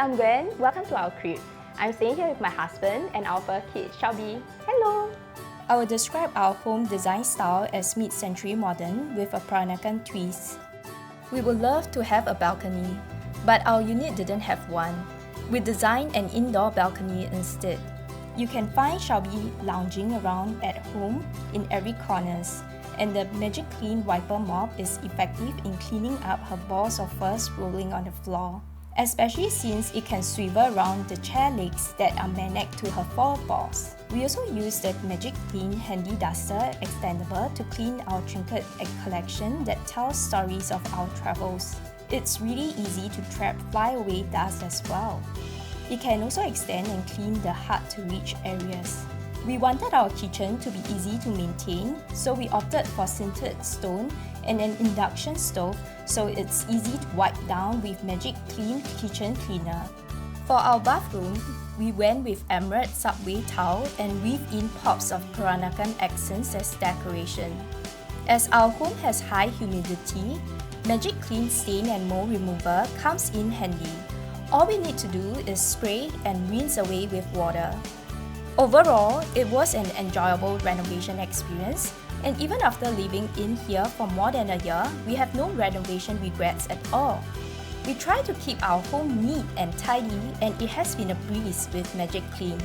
I'm Gwen. Welcome to our crib. I'm staying here with my husband and our fur kid, Shelby. Hello! I will describe our home design style as mid-century modern with a Peranakan twist. We would love to have a balcony, but our unit didn't have one. We designed an indoor balcony instead. You can find Shelby lounging around at home in every corners, and the Magiclean wiper mop is effective in cleaning up her balls of fur rolling on the floor, especially since it can swivel around the chair legs that are magnetic to her fur balls. We also use the Magiclean Handy Duster extendable to clean our trinket collection that tells stories of our travels. It's really easy to trap flyaway dust as well. It can also extend and clean the hard-to-reach areas. We wanted our kitchen to be easy to maintain, so we opted for sintered stone and an induction stove, so it's easy to wipe down with Magiclean Kitchen Cleaner. For our bathroom, we went with emerald subway tile and weaved in pops of Peranakan accents as decoration. As our home has high humidity, Magiclean stain and mold remover comes in handy. All we need to do is spray and rinse away with water. Overall, it was an enjoyable renovation experience, and even after living in here for more than a year, we have no renovation regrets at all. We try to keep our home neat and tidy, and it has been a breeze with Magiclean.